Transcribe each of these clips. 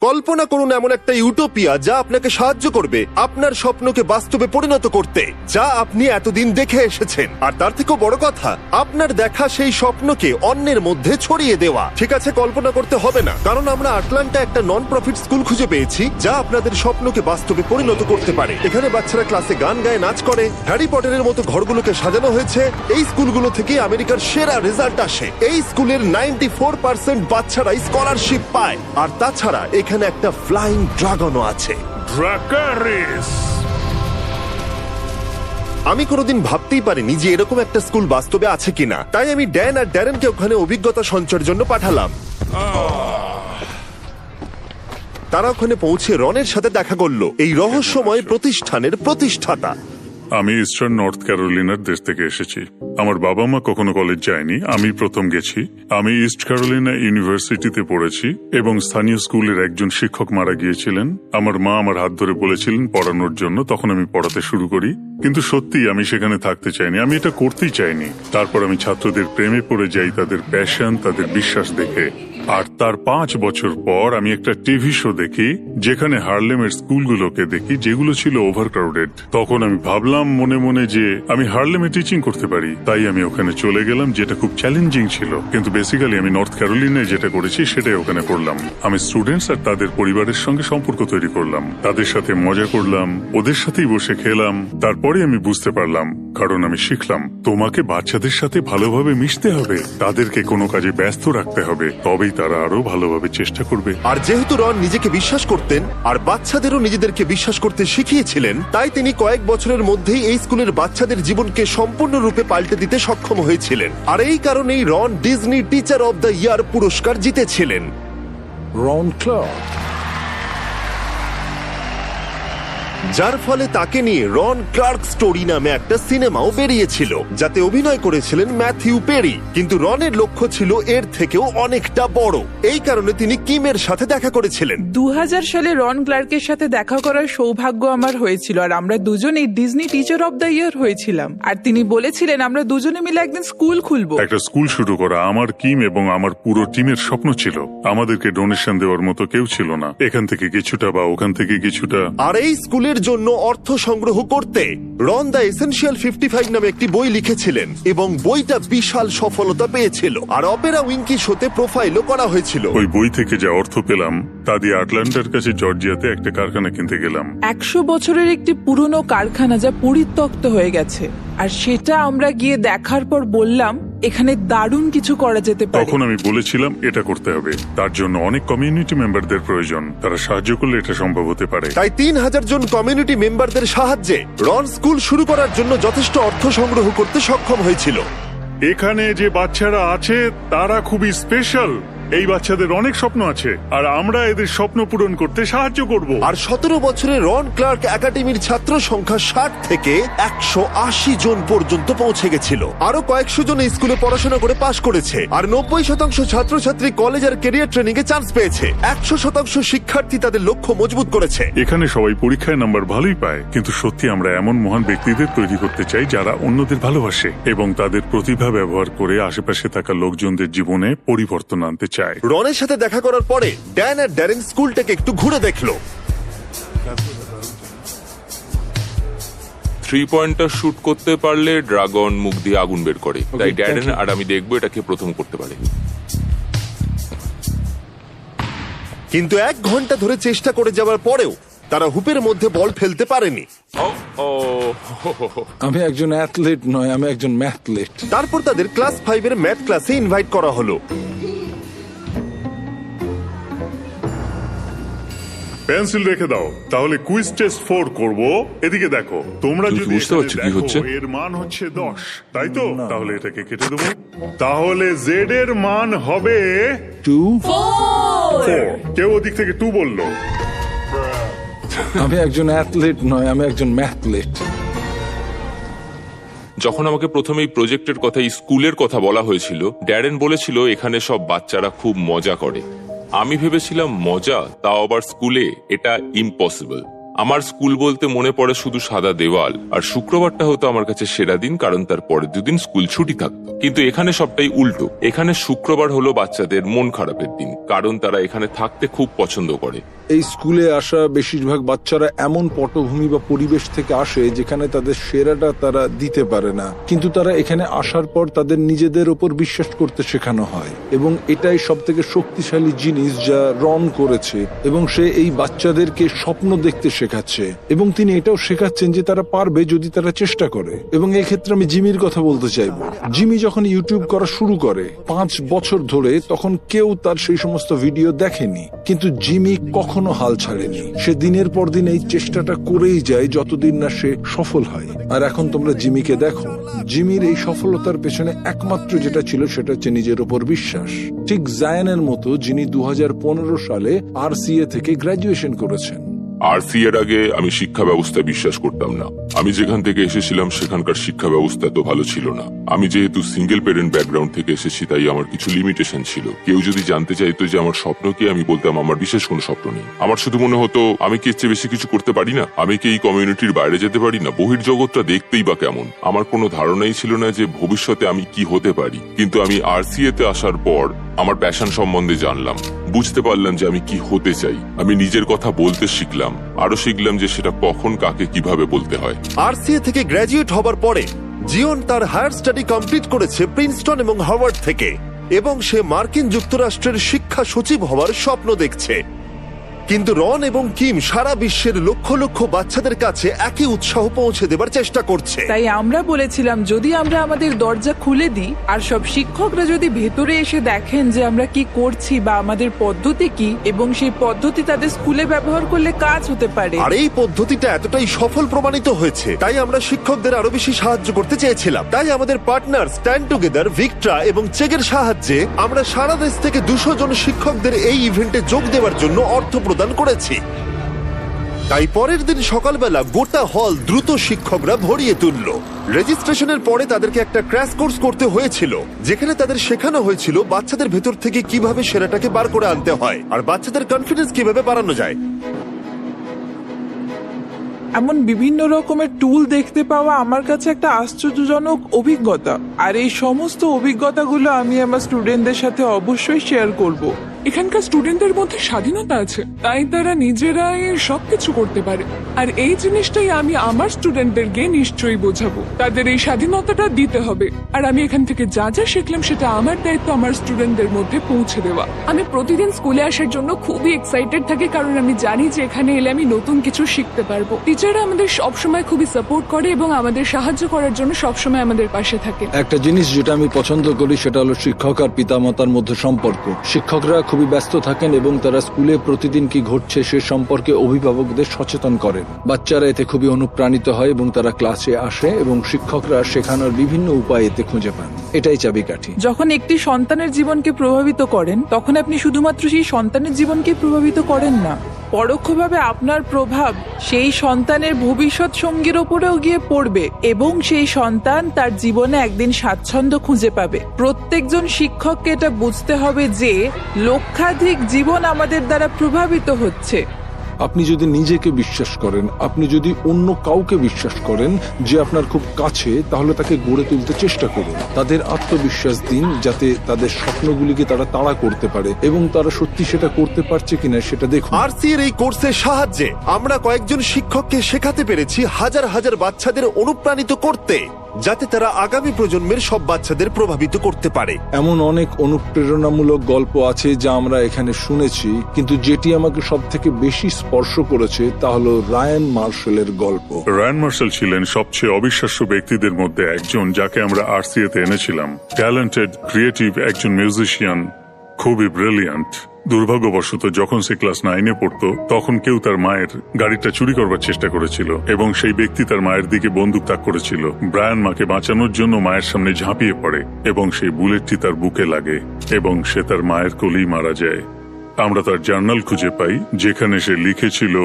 কল্পনা করুন এমন একটা ইউটোপিয়া যা আপনাকে সাহায্য করবে আপনার স্বপ্নকে বাস্তবে পরিণত করতে, যা আপনি এতদিন দেখে এসেছেন। আর তার থেকেও বড় কথা, আপনার দেখা সেই স্বপ্নকে অন্যের মধ্যে ছড়িয়ে দেওয়া। ঠিক আছে, কল্পনা করতে হবে না, কারণ আমরা আটলান্টা একটা নন প্রফিট স্কুল খুঁজে পেয়েছি যা আপনাদের স্বপ্নকে বাস্তবে পরিণত করতে পারে। এখানে বাচ্চারা ক্লাসে গান গায়, নাচ করে, হ্যারি পটারের মতো ঘরগুলোকে সাজানো হয়েছে। এই স্কুলগুলো থেকে আমেরিকার সেরা রেজাল্ট আসে। এই স্কুলের 94% বাচ্চারাই স্কলারশিপ পায়। আর তাছাড়া এখানে একটা ফ্লাইং ড্রাগনও আছে। ড্রাকারিস! আমি কোনোদিন ভাবতেই পারিনি যে এরকম একটা স্কুল বাস্তবে আছে কিনা, তাই আমি ড্যান আর ড্যারেনকে ওখানে অভিজ্ঞতা সঞ্চয়ের জন্য পাঠালাম। তারা ওখানে পৌঁছে রনের সাথে দেখা করলো, এই রহস্যময় প্রতিষ্ঠানের প্রতিষ্ঠাতা। আমি ইস্টার্ন নর্থ ক্যারোলিনার দেশ থেকে এসেছি। আমার বাবা মা কখনো কলেজ যায়নি, আমি প্রথম গেছি। আমি ইস্ট ক্যারোলিনা ইউনিভার্সিটিতে পড়েছি এবং স্থানীয় স্কুলের একজন শিক্ষক মারা গিয়েছিলেন। আমার মা আমার হাত ধরে বলেছিলেন পড়ানোর জন্য, তখন আমি পড়াতে শুরু করি। কিন্তু সত্যি আমি সেখানে থাকতে চাইনি, আমি এটা করতেই চাইনি। তারপর আমি ছাত্রদের প্রেমে পড়ে যাই, তাদের প্যাশন, তাদের বিশ্বাস দেখে। আর তার 5 বছর পর আমি একটা টিভি শো দেখি যেখানে হার্লেমের স্কুলগুলোকে দেখি যেগুলো ছিল ওভারক্রাউডেড। তখন আমি ভাবলাম মনে মনে যে আমি হার্লেমে টিচিং করতে পারি, তাই আমি ওখানে চলে গেলাম, যেটা খুব চ্যালেঞ্জিং ছিল। কিন্তু বেসিক্যালি আমি নর্থ ক্যারোলিনায় যেটা করেছি সেটাই ওখানে করলাম। আমি স্টুডেন্টস আর তাদের পরিবারের সঙ্গে সম্পর্ক তৈরি করলাম, তাদের সাথে মজা করলাম, ওদের সাথেই বসে খেলাম। তারপরে আমি বুঝতে পারলাম, কারণ আমি শিখলাম তোমাকে বাচ্চাদের সাথে ভালোভাবে মিশতে হবে, তাদেরকে কোনো কাজে ব্যস্ত রাখতে হবে, তবেই তারা আরো ভালোভাবে চেষ্টা করবে। আর যেহেতু রন নিজেকে বিশ্বাস করতেন আর বাচ্চাদেরও নিজেদেরকে বিশ্বাস করতে শিখিয়েছিলেন, তাই তিনি কয়েক বছরের মধ্যেই এই স্কুলের বাচ্চাদের জীবনকে সম্পূর্ণরূপে পাল্টে দিতে সক্ষম হয়েছিলেন। আর এই কারণেই Ron Disney teacher of the year পুরস্কার জিতেছিলেন। রন ক্লার্ক, যার ফলে তাকে নিয়ে রন ক্লার্ক স্টোরি নামে একটা সিনেমাও বেরিয়েছিল, যাতে অভিনয় করেছিলেন ম্যাথিউ পেরি। কিন্তু রনের লক্ষ্য ছিল এর থেকেও অনেকটা বড়। এই কারণে তিনি কিমের সাথে দেখা করেছিলেন। 2000 সালে রন ক্লার্কের সাথে দেখা করার সৌভাগ্য আমার হয়েছিল, আর আমরা দুজনেই ডিজনি টিচার অব দ্য ইয়ার হয়েছিলাম। আর তিনি বলেছিলেন আমরা দুজনে মিলে একদিন স্কুল খুলবো। একটা স্কুল শুরু করা আমার কিম এবং আমার পুরো টিমের স্বপ্ন ছিল। আমাদেরকে ডোনেশন দেওয়ার মতো কেউ ছিল না, এখান থেকে কিছুটা বা ওখান থেকে কিছুটা। আর এই স্কুলের জন্য অর্থ সংগ্রহ করতে রন দ্য এসেনশিয়াল 55 নামে একটি বই লিখেছিলেন এবং বইটা বিশাল সফলতা পেয়েছিল। আর অপেরা উইঙ্কি শোতে প্রোফাইলও করা হয়েছিল। ওই বই থেকে যা অর্থ পেলাম তা দিয়ে আটলান্টার কাছে জর্জিয়াতে একটা কারখানা কিনতে গেলাম। 100 বছরের একটি পুরনো কারখানা যা পরিত্যক্ত হয়ে গেছে, আর সেটা আমরা গিয়ে দেখার পর বললাম এখানে দারুণ কিছু করা যেতে পারে। তখন আমি বলেছিলাম এটা করতে হবে, তার জন্য অনেক কমিউনিটি মেম্বারদের প্রয়োজন, তারা সাহায্য করলে এটা সম্ভব হতে পারে। তাই 3000 জন কমিউনিটি মেম্বারদের সাহায্যে রন স্কুল শুরু করার জন্য যথেষ্ট অর্থ সংগ্রহ করতে সক্ষম হয়েছিল। এখানে যে বাচ্চারা আছে তারা খুবই স্পেশাল। এই বাচ্চাদের অনেক স্বপ্ন আছে আর আমরা এদের স্বপ্ন পূরণ করতে সাহায্য করব। আর 17 বছরে রন ক্লার্ক একাডেমির ছাত্র সংখ্যা 60 থেকে 180 জন পর্যন্ত পৌঁছে গেছিল। আরো কয়েকশো জন এই স্কুলে পড়াশোনা করে পাশ করেছে। আর 90% ছাত্রছাত্রী কলেজ আর ক্যারিয়ার ট্রেনিং এ চান্স পেয়েছে। 100% শিক্ষার্থী তাদের লক্ষ্য মজবুত করেছে। এখানে সবাই পরীক্ষায় নাম্বার ভালোই পায়, কিন্তু সত্যি আমরা এমন মহান ব্যক্তিদের তৈরি করতে চাই যারা অন্যদের ভালোবাসে এবং তাদের প্রতিভা ব্যবহার করে আশেপাশে থাকা লোকজনদের জীবনে পরিবর্তন আনতে চায়। রনের সাথে দেখা করার পরে ড্যান আর ড্যারেন স্কুলটাকে একটু ঘুরে দেখলো। 3 পয়েন্টার শুট করতে পারলে ড্রাগন মুখ দিয়ে আগুন বের করে, তাই ড্যারেন আর আমি দেখবো এটাকে প্রথম করতে পারে। কিন্তু 1 ঘন্টা ধরে চেষ্টা করে যাওয়ার পরেও তারা হুপের মধ্যে বল ফেলতে পারেনি। আমি একজন অ্যাথলিট নয়, আমি একজন ম্যাথলেট। তারপর তাদের ক্লাস 5 এর ম্যাথ ক্লাসে ইনভাইট করা হলো। পেন্সিল রেখে দাও, তাহলে কুইজ টেস্ট 4 করব। এদিকে দেখো, তোমরা তুমি যদি বুঝতে পারছো কি হচ্ছে? এর মান হচ্ছে 10, তাই তো? তাহলে এটাকে কেটে দেবো। তাহলে জেড এর মান হবে 2 4। কেউ ওদিক থেকে 2 বললো। আমি একজন অ্যাথলিট নয়, আমি একজন ম্যাথলেট। যখন আমাকে প্রথমে এই প্রজেক্টের কথা, এই স্কুলের কথা বলা হয়েছিল, ড্যারেন বলেছিল এখানে সব বাচ্চারা খুব মজা করে। আমি ভেবেছিলাম মজা, তাও আবার স্কুলে, এটা ইম্পসিবল। আমার স্কুল বলতে মনে পড়ে শুধু সাদা দেওয়াল, আর শুক্রবারটা হতো আমার কাছে সেরা দিন, কারণ তার পরের দুদিন স্কুল ছুটি থাকতো। কিন্তু এখানে সবটাই উল্টো। এখানে শুক্রবার হলো বাচ্চাদের মন খারাপের দিন, কারণ তারা এখানে থাকতে খুব পছন্দ করে। এই স্কুলে আসা বেশিরভাগ বাচ্চারা এমন পটভূমি বা পরিবেশ থেকে আসে যেখানে তাদের সেরাটা তারা দিতে পারে না, কিন্তু তারা এখানে আসার পর তাদের নিজেদের ওপর বিশ্বাস করতে শেখানো হয়, এবং এটাই সব থেকে শক্তিশালী জিনিস যা রন করেছে। এবং সে এই বাচ্চাদেরকে স্বপ্ন দেখতে শেখাচ্ছে, এবং তিনি এটাও শেখাচ্ছেন যে তারা পারবে যদি তারা চেষ্টা করে। এবং এই ক্ষেত্রে আমি জিমির কথা বলতে চাইবো। জিমি যখন ইউটিউব করা শুরু করে 5 বছর ধরে, তখন কেউ তার সেই সমস্ত ভিডিও দেখেনি, কিন্তু জিমি কখনো হাল ছাড়েনি। সে দিনের পর দিন এই চেষ্টাটা করেই যায় যতদিন না সে সফল হয়। আর এখন তোমরা জিমিকে দেখো, জিমির এই সফলতার পেছনে একমাত্র যেটা ছিল সেটা হচ্ছে নিজের উপর বিশ্বাস। ঠিক জায়ানের মতো, যিনি 2015 সালে RCA থেকে গ্রাজুয়েশন করেছেন। RCA এর আগে আমি শিক্ষা ব্যবস্থায় বিশ্বাস করতাম না। আমি যেখান থেকে এসেছিলাম সেখানকার শিক্ষা ব্যবস্থা তো ভালো ছিল না। আমি যেহেতু সিঙ্গেল প্যারেন্ট ব্যাকগ্রাউন্ড থেকে এসেছি, তাই আমার কিছু লিমিটেশন ছিল। কেউ যদি জানতে চাইতো যে আমার স্বপ্ন কি, আমি বলতাম আমার বিশেষ কোনো স্বপ্ন নেই। আমার শুধু মনে হতো আমি কি এর চেয়ে বেশি কিছু করতে পারি না, আমি কি এই কমিউনিটির বাইরে যেতে পারি না, বহির্জগৎটা দেখতেই বা কেমন। আমার কোনো ধারণাই ছিল না যে ভবিষ্যতে আমি কি হতে পারি। কিন্তু আমি RCA তে আসার পর আমার প্যাশন সম্বন্ধে জানলাম, বুঝতে পারলাম যে আমি কি হতে চাই। আমি নিজের কথা বলতে শিখলাম, আরো শিখলাম যে সেটা কখন কাকে কিভাবে বলতে হয়। RCA থেকে গ্র্যাজুয়েট হবার পরে জিওন তার হায়ার স্টাডি কমপ্লিট করেছে প্রিন্সটন এবং হার্ভার্ড থেকে, এবং সে মার্কিন যুক্তরাষ্ট্রের শিক্ষা সচিব হওয়ার স্বপ্ন দেখছে। কিন্তু রন এবং কিম সারা বিশ্বের লক্ষ লক্ষ বাচ্চাদের কাছে একই উৎসাহ পৌঁছে দেবার চেষ্টা করছে। তাই আমরা বলেছিলাম, যদি আমরা আমাদের দরজা খুলে দিই আর সব শিক্ষকরা যদি ভেতরে এসে দেখেন যে আমরা কি করছি বা আমাদের পদ্ধতি কি, এবং সেই পদ্ধতি তাদের স্কুলে ব্যবহার করলে কাজ হতে পারে। আর এই পদ্ধতিটা এতটাই সফল প্রমাণিত হয়েছে, তাই আমরা শিক্ষকদের আরো বেশি সাহায্য করতে চেয়েছিলাম। তাই আমাদের পার্টনার স্ট্যান্ড টুগেদার, ভিক্ট্রা এবং চেগের সাহায্যে আমরা সারা দেশ থেকে 200 জন শিক্ষকদের এই ইভেন্টে যোগ দেওয়ার জন্য অর্থ প্রদান করেছি। তাই পরের দিন সকালবেলা গোটা হল দ্রুত শিক্ষকরা ভরিয়ে তুলল। রেজিস্ট্রেশনের পরে তাদেরকে একটা ক্র্যাশ কোর্স করতে হয়েছিল, যেখানে তাদের শেখানো হয়েছিল বাচ্চাদের ভেতর থেকে কিভাবে সেরাটাকে বার করে আনতে হয় আর বাচ্চাদের কনফিডেন্স কিভাবে বাড়ানো যায়। এমন বিভিন্ন রকমের টুল দেখতে পাওয়া আমার কাছে একটা আশ্চর্যজনক অভিজ্ঞতা, আর এই সমস্ত অভিজ্ঞতাগুলো আমি আমার স্টুডেন্টদের সাথে অবশ্যই শেয়ার করব। এখানকার স্টুডেন্টদের মধ্যে স্বাধীনতা আছে, তাই তারা নিজেরাই সবকিছু করতে পারে। আর এই জিনিসটাই আমি আমার স্টুডেন্টদেরকে নিশ্চয়ই বোঝাবো, তাদের এই স্বাধীনতাটা দিতে হবে। আর আমি এখান থেকে যা যা শিখলাম সেটা আমার দায়িত্ব আমার স্টুডেন্টদের মধ্যে পৌঁছে দেওয়া। আমি প্রতিদিন স্কুলে আসার জন্য খুবই এক্সাইটেড থাকি, কারণ আমি জানি যে এখানে এলে আমি নতুন কিছু শিখতে পারবো। টিচাররা আমাদের সবসময় খুবই সাপোর্ট করে এবং আমাদের সাহায্য করার জন্য সবসময় আমাদের পাশে থাকে। একটা জিনিস যেটা আমি পছন্দ করি সেটা হলো শিক্ষক আর পিতামাতার মধ্যে সম্পর্ক। শিক্ষকরা খুবই ব্যস্ত থাকেন এবং তারা স্কুলে প্রতিদিন কি ঘটছে সে সম্পর্কে অভিভাবকদের সচেতন করেন। বাচ্চারা এতে খুবই অনুপ্রাণিত হয় এবং তারা ক্লাসে আসে এবং শিক্ষকরা শেখানোর বিভিন্ন উপায় এতে খুঁজে পান। এটাই চাবিকাঠি। যখন একটি সন্তানের জীবনকে প্রভাবিত করেন, তখন আপনি শুধুমাত্র সেই সন্তানের জীবনকে প্রভাবিত করেন না, পরোক্ষভাবে আপনার প্রভাব সেই সন্তানের ভবিষ্যৎ সঙ্গীর ওপরেও গিয়ে পড়বে, এবং সেই সন্তান তার জীবনে একদিন স্বাচ্ছন্দ্য খুঁজে পাবে। প্রত্যেকজন শিক্ষককে এটা বুঝতে হবে যে লক্ষাধিক জীবন আমাদের দ্বারা প্রভাবিত হচ্ছে। আপনি যদি নিজেকে বিশ্বাস করেন, আপনি যদি অন্য কাউকে বিশ্বাস করেন যে আপনার খুব কাছে, তাহলে তাকে গড়ে তুলতে চেষ্টা করুন। তাদের আত্মবিশ্বাস দিন যাতে তাদের স্বপ্নগুলিকে তারা তাড়া করতে পারে, এবং তারা সত্যি সেটা করতে পারছে কিনা সেটা দেখুন। RCA এর এই কোর্সের সাহায্যে আমরা কয়েকজন শিক্ষককে শেখাতে পেরেছি হাজার হাজার বাচ্চাদের অনুপ্রাণিত করতে, যাতে তারা আগামী প্রজন্মের সব বাচ্চাদের প্রভাবিত করতে পারে। এমন অনেক অনুপ্রেরণামূলক গল্প আছে যা আমরা এখানে শুনেছি, কিন্তু যেটি আমাকে সব থেকে বেশি স্পর্শ করেছে তা হলো রায়ান মার্শালের গল্প। রায়ান মার্শাল ছিলেন সবচেয়ে অবিশ্বাস্য ব্যক্তিদের মধ্যে একজন, যাকে আমরা RCA তে এনেছিলাম। ট্যালেন্টেড, ক্রিয়েটিভ একজন মিউজিশিয়ান, খুবই ব্রিলিয়ান্ট। দুর্ভাগ্যবশত যখন সে ক্লাস 9-এ পড়তো, তখন কেউ তার মায়ের গাড়িটা চুরি করবার চেষ্টা করেছিল, এবং সেই ব্যক্তি তার মায়ের দিকে বন্দুক তাক করেছিল। ব্রায়ান মাকে বাঁচানোর জন্য মায়ের সামনে ঝাঁপিয়ে পড়ে, এবং সেই বুলেটটি তার বুকে লাগে, এবং সে তার মায়ের কোলেই মারা যায়। আমরা তার জার্নাল খুঁজে পাই, যেখানে সে লিখেছিল,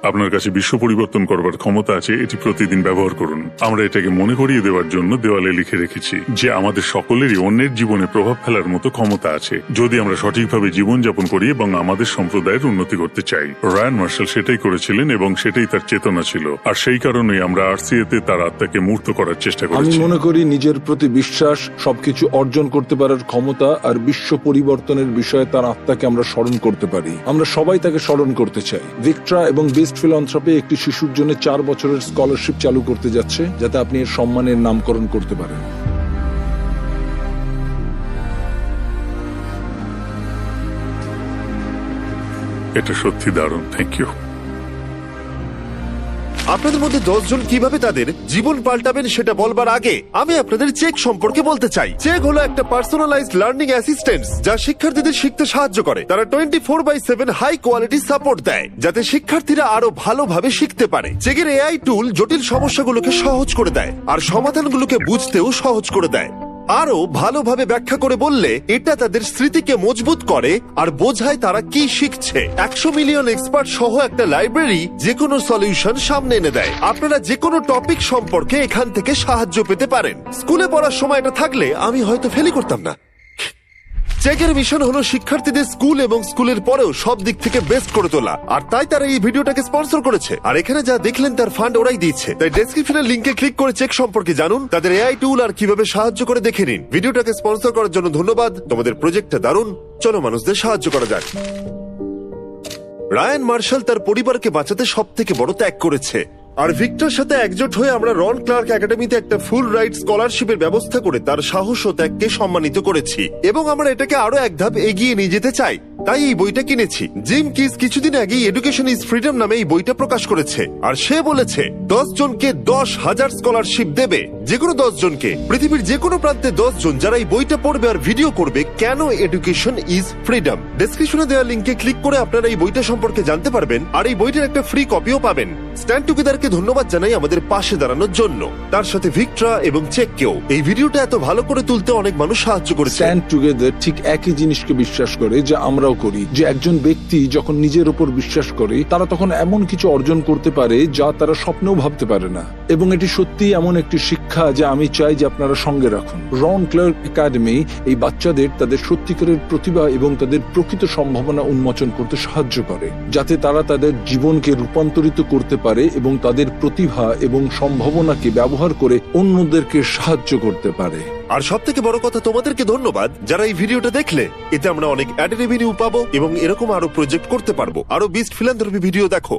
আপনার কাছে বিশ্ব পরিবর্তন করবার ক্ষমতা আছে, এটি প্রতিদিন ব্যবহার করুন। আমরা এটাকে মনে করিয়ে দেওয়ার জন্য দেওয়ালে লিখে রেখেছি যে আমাদের সকলেরই অন্যের জীবনে প্রভাব ফেলার মতো ক্ষমতা আছে যদি আমরা সঠিকভাবে জীবনযাপন করি এবং আমাদের সম্প্রদায়ের উন্নতি করতে চাই। রায়ান মার্শাল সেটাই করেছিলেন এবং সেটাই তার চেতনা ছিল, আর সেই কারণেই আমরা আরসিএতে তার আত্মাকে মূর্ত করার চেষ্টা আমি করেছি। মনে করি নিজের প্রতি বিশ্বাস, সবকিছু অর্জন করতে পারার ক্ষমতা আর বিশ্ব পরিবর্তনের বিষয়ে তার আত্মাকে আমরা স্মরণ করতে পারি। আমরা সবাই তাকে স্মরণ করতে চাই। ভিক্টরা এবং বেস্ট ফিলান্থ্রপি একটি শিশুর জন্য 4 বছরের স্কলারশিপ চালু করতে যাচ্ছে যাতে আপনি এর সম্মানের নামকরণ করতে পারেন। এটা সত্যি দারুণ, থ্যাংক ইউ। আপনাদের মধ্যে 10 জন কিভাবে তাদের জীবন পাল্টাবেন সেটা বলবার আগে আমি আপনাদের চেক সম্পর্কে বলতে চাই। চেক হলো একটা পার্সোনালাইজড লার্নিং অ্যাসিস্ট্যান্ট যা শিক্ষার্থীদের শিখতে সাহায্য করে। তারা 24/7 হাই কোয়ালিটি সাপোর্ট দেয় যাতে শিক্ষার্থীরা আরো ভালোভাবে শিখতে পারে। চেকের এআই টুল জটিল সমস্যাগুলোকে সহজ করে দেয় আর সমাধানগুলোকে বুঝতেও সহজ করে দেয়। আরো ভালোভাবে ব্যাখ্যা করে বললে এটা তাদের স্মৃতিকে মজবুত করে আর বোঝায় তারা কি শিখছে। 100 মিলিয়ন এক্সপার্ট সহ একটা লাইব্রেরি যে কোনো সলিউশন সামনে এনে দেয়। আপনারা যে কোনো টপিক সম্পর্কে এখান থেকে সাহায্য পেতে পারেন। স্কুলে পড়ার সময় এটা থাকলে আমি হয়তো ফেলই করতাম না। চেকের মিশন হলো শিক্ষার্থীদের স্কুল এবং স্কুলের পরেও সব দিক থেকে বেস্ট করে তোলা, আর তাই তারা এই ভিডিওটাকে স্পন্সর করেছে। আর এখানে যা দেখলেন তার ফান্ড ওরাই দিচ্ছে। তাই ডেসক্রিপশনের লিংকে ক্লিক করে চেক সম্পর্কে জানুন, তাদের এআই টুল আর কিভাবে সাহায্য করে দেখে নিন। ভিডিওটাকে স্পন্সর করার জন্য ধন্যবাদ। তোমাদের প্রজেক্টটা দারুণ, চলো মানুষদের সাহায্য করা যাক। রায়ান মার্শাল তার পরিবারকে বাঁচাতে সব থেকে বড় ত্যাগ করেছে, আর ভিক্টর সাথে একজোট হয়ে আমরা রন ক্লার্ক একাডেমিতে একটা ফুল রাইট স্কলারশিপের ব্যবস্থা করে তার সাহস ও ত্যাগকে সম্মানিত করেছি এবং আমরা এটাকে আরো এক ধাপ এগিয়ে নিয়ে যেতে চাই। তাই এই বইটা কিনেছি। জিম কিস কিছুদিন আগেই এডুকেশন ইজ ফ্রিডম নামে এই বইটা প্রকাশ করেছে, আর সে বলেছে 10 জনকে 10,000 স্কলারশিপ দেবে। যে কোনো 10 জনকে, পৃথিবীর যে কোনো প্রান্তে 10 জন যারা এই বইটা পড়বে আর ভিডিও করবে কেন এডুকেশন ইজ ফ্রিডম। ডেসক্রিপশনে দেওয়া লিংকে ক্লিক করে আপনারা এই বইটা সম্পর্কে জানতে পারবেন, আর এই বইটার একটা ফ্রি কপিও পাবেন। স্ট্যান্ড টুগেদারকে ধন্যবাদ জানাই আমাদের পাশে দাঁড়ানোর জন্য, তার সাথে ভিক্টরা এবং চেককেও। এই ভিডিওটা এত ভালো করে তুলতে অনেক মানুষ সাহায্য করেছে। স্ট্যান্ড টুগেদার ঠিক একই জিনিসকে বিশ্বাস করে যা আমরাও করি, যে একজন ব্যক্তি যখন নিজের উপর বিশ্বাস করে তারা তখন এমন কিছু অর্জন করতে পারে যা তারা স্বপ্নেও ভাবতে পারে না। এবং এটি সত্যি এমন একটি শিক্ষা যা আমি চাই যে আপনারা সঙ্গে রাখুন। রন ক্লার্ক একাডেমি এই বাচ্চাদের তাদের সত্যিকারের প্রতিভা এবং তাদের প্রকৃত সম্ভাবনা উন্মোচন করতে সাহায্য করে, যাতে তারা তাদের জীবনকে রূপান্তরিত করতে পারে এবং তাদের প্রতিভা এবং সম্ভাবনাকে ব্যবহার করে অন্যদেরকে সাহায্য করতে পারে। আর সব থেকে বড় কথা, তোমাদেরকে ধন্যবাদ যারা এই ভিডিওটা দেখলে। এতে আমরা অনেক অ্যাড রেভিনিউ পাবো এবং এরকম আরো প্রজেক্ট করতে পারবো। আরো বেস্ট ফিলান্থ্রপি ভিডিও দেখো।